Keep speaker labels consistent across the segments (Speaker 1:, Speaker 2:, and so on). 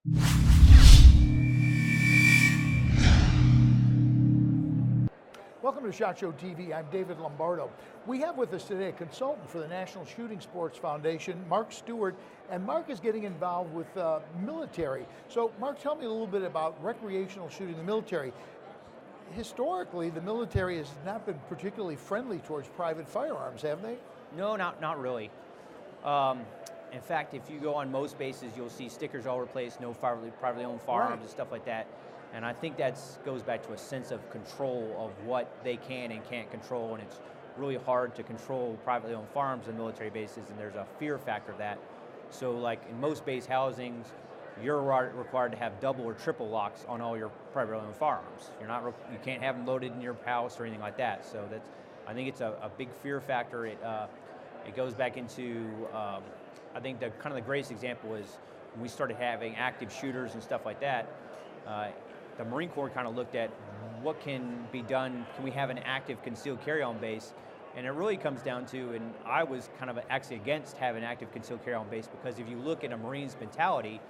Speaker 1: Welcome to SHOT Show TV. I'm David Lomardo. We have with us today a consultant for the National Shooting Sports Foundation, Mark Stewart, and Mark is getting involved with military. So Mark, tell me a little bit about recreational shooting in the military. Historically, the military has not been particularly friendly towards private firearms, have they?
Speaker 2: No, not really. In fact, if you go on most bases, you'll see stickers all over the place, no privately owned firearms and stuff like that. And I think that goes back to a sense of control of what they can and can't control, and it's really hard to control privately owned firearms in military bases, and there's a fear factor of that. So like in most base housings, you're required to have double or triple locks on all your privately owned firearms. You can't have them loaded in your house or anything like that. So I think it's a big fear factor. It goes back into, I think the greatest example is when we started having active shooters and stuff like that. The Marine Corps kind of looked at what can be done. Can we have an active concealed carry on base? And it really comes down to, and I was kind of actually against having active concealed carry on base, because if you look at a Marine's mentality,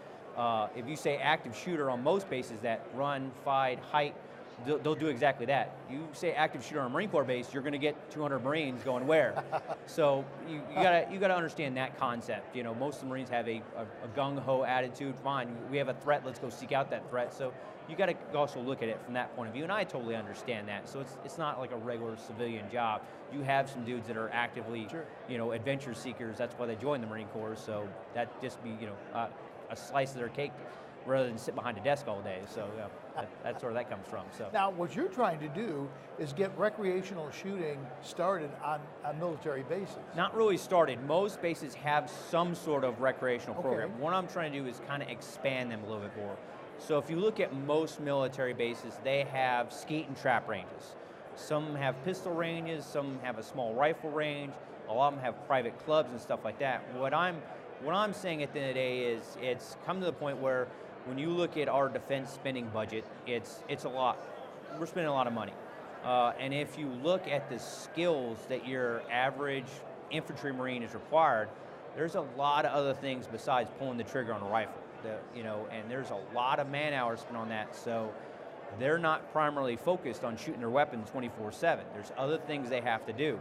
Speaker 2: if you say active shooter on most bases that run, fight, hike, they'll do exactly that. You say active shooter on a Marine Corps base, you're going to get 200 Marines going where? So you gotta understand that concept. You know, most of the Marines have a gung-ho attitude. Fine, we have a threat, let's go seek out that threat. So you got to also look at it from that point of view, and I totally understand that. So it's not like a regular civilian job. You have some dudes that are actively, adventure seekers. That's why they joined the Marine Corps. So that just be, a slice of their cake, rather than sit behind a desk all day. So that's where that comes from. So
Speaker 1: now, what you're trying to do is get recreational shooting started on military bases.
Speaker 2: Not really started. Most bases have some sort of recreational program. What I'm trying to do is kind of expand them a little bit more. So if you look at most military bases, they have skeet and trap ranges. Some have pistol ranges, some have a small rifle range, a lot of them have private clubs and stuff like that. What I'm saying at the end of the day is it's come to the point where when you look at our defense spending budget, it's a lot. We're spending a lot of money. And if you look at the skills that your average infantry Marine is required, there's a lot of other things besides pulling the trigger on a rifle. And there's a lot of man hours spent on that, so they're not primarily focused on shooting their weapon 24/7. There's other things they have to do.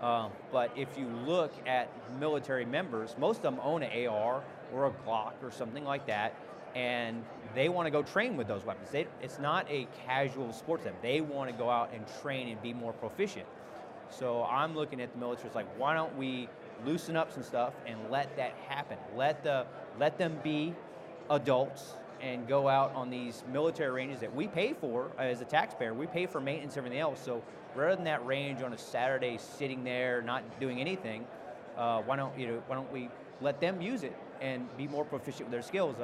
Speaker 2: But if you look at military members, most of them own an AR or a Glock or something like that, and they want to go train with those weapons. It's not a casual sport to them. They want to go out and train and be more proficient. So I'm looking at the military as like, why don't we loosen up some stuff and let that happen? Let them be adults and go out on these military ranges that we pay for as a taxpayer. We pay for maintenance and everything else. So rather than that range on a Saturday sitting there not doing anything, why don't we let them use it and be more proficient with their skills?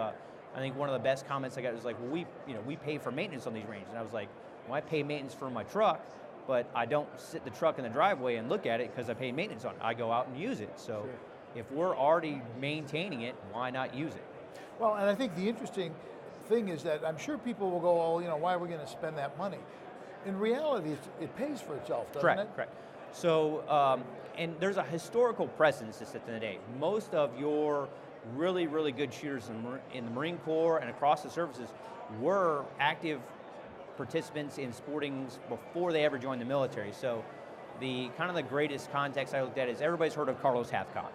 Speaker 2: I think one of the best comments I got was like, well, we pay for maintenance on these ranges. And I was like, well, I pay maintenance for my truck, but I don't sit the truck in the driveway and look at it because I pay maintenance on it. I go out and use it. So if we're already maintaining it, why not use it?
Speaker 1: Well, and I think the interesting thing is that I'm sure people will go, oh, why are we going to spend that money? In reality, it pays for itself, doesn't it?
Speaker 2: Correct. So, and there's a historical precedence at the end of the day. Most of your really, really good shooters in the Marine Corps and across the services were active participants in sportings before they ever joined the military. So the greatest context I looked at is everybody's heard of Carlos Hathcock.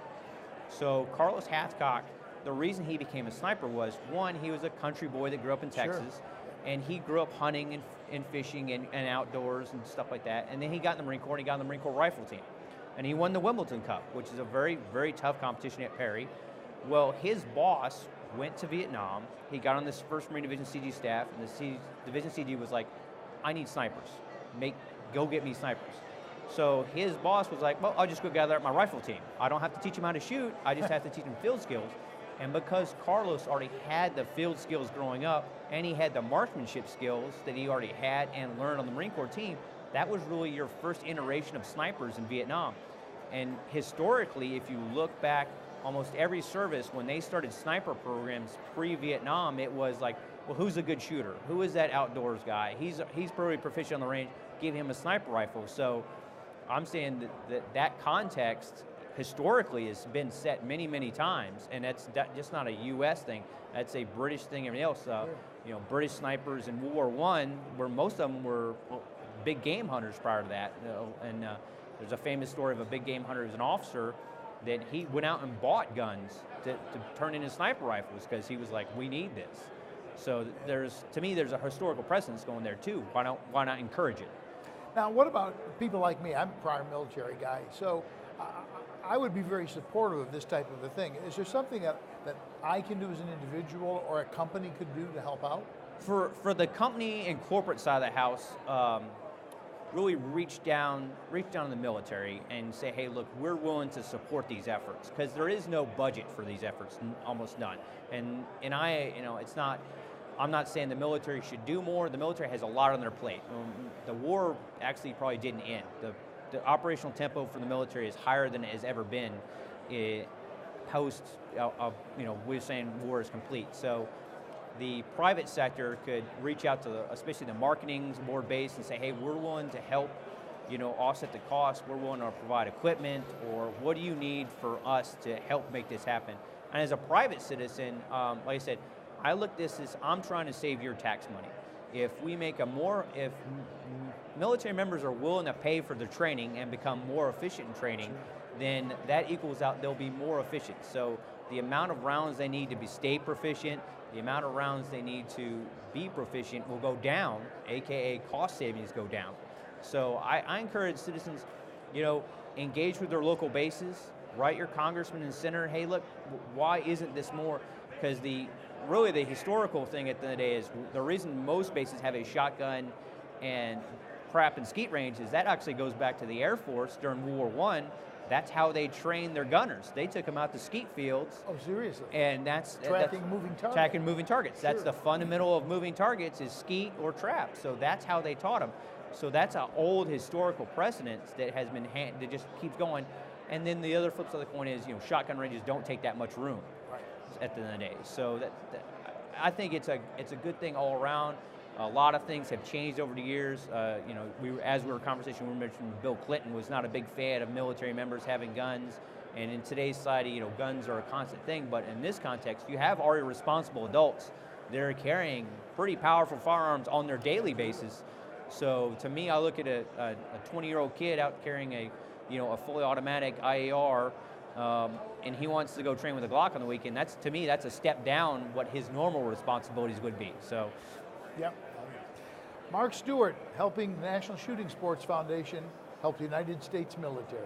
Speaker 2: So Carlos Hathcock, the reason he became a sniper was, one, he was a country boy that grew up in Texas, and he grew up hunting and fishing and outdoors and stuff like that. And then he got in the Marine Corps, and he got in the Marine Corps rifle team. And he won the Wimbledon Cup, which is a very, very tough competition at Perry. Well, his boss went to Vietnam. He got on this 1st Marine Division CG staff, and the Division CG was like, I need snipers. Go get me snipers. So his boss was like, well, I'll just go gather up my rifle team. I don't have to teach him how to shoot. I just have to teach him field skills. And because Carlos already had the field skills growing up, and he had the marksmanship skills that he already had and learned on the Marine Corps team, that was really your first iteration of snipers in Vietnam. And historically, if you look back, almost every service, when they started sniper programs pre-Vietnam, it was like, well, who's a good shooter? Who is that outdoors guy? He's pretty proficient on the range. Give him a sniper rifle. So I'm saying that context historically has been set many, many times, and that's just not a U.S. thing. That's a British thing. Everything else, you know, British snipers in World War I, where most of them were big game hunters prior to that. You know, and there's a famous story of a big game hunter who's an officer that he went out and bought guns to turn into sniper rifles because he was like, we need this. So to me, there's a historical precedence going there too. Why not encourage it?
Speaker 1: Now, what about people like me? I'm a prior military guy, so I would be very supportive of this type of a thing. Is there something that I can do as an individual or a company could do to help out?
Speaker 2: For the company and corporate side of the house, really reach down to the military and say, hey, look, we're willing to support these efforts, because there is no budget for these efforts, almost none. And I, you know, it's not. I'm not saying the military should do more. The military has a lot on their plate. The war actually probably didn't end. The operational tempo for the military is higher than it has ever been post, you know, we're saying war is complete. So the private sector could reach out to especially the marketing's more base and say, hey, we're willing to help, you know, offset the cost. We're willing to provide equipment, or what do you need for us to help make this happen? And as a private citizen, like I said, I look at this as I'm trying to save your tax money. If military members are willing to pay for their training and become more efficient in training, then that equals out, they'll be more efficient. So the amount of rounds they need to stay proficient, the amount of rounds they need to be proficient will go down, AKA cost savings go down. So I encourage citizens, you know, engage with their local bases, write your congressman and senator, hey, look, why isn't this more? Because really the historical thing at the end of the day is the reason most bases have a shotgun and prep and skeet range is that actually goes back to the Air Force during World War I. That's how they trained their gunners. They took them out to skeet fields.
Speaker 1: Oh, seriously?
Speaker 2: And that's
Speaker 1: tracking moving targets.
Speaker 2: Tracking moving targets.
Speaker 1: Sure.
Speaker 2: That's the fundamental of moving targets is skeet or trap. So that's how they taught them. So that's an old historical precedence that has been that just keeps going. And then the other flip side of the coin is, you know, shotgun ranges don't take that much room at the end of the day. So I think it's a good thing all around. A lot of things have changed over the years. You know, as we were conversation, we mentioned Bill Clinton was not a big fan of military members having guns. And in today's society, you know, guns are a constant thing. But in this context, you have already responsible adults that are carrying pretty powerful firearms on their daily basis. So to me, I look at a 20-year-old kid out carrying a fully automatic IAR. And he wants to go train with a Glock on the weekend. To me, that's a step down what his normal responsibilities would be. So,
Speaker 1: yep. Mark Stewart, helping the National Shooting Sports Foundation help the United States military.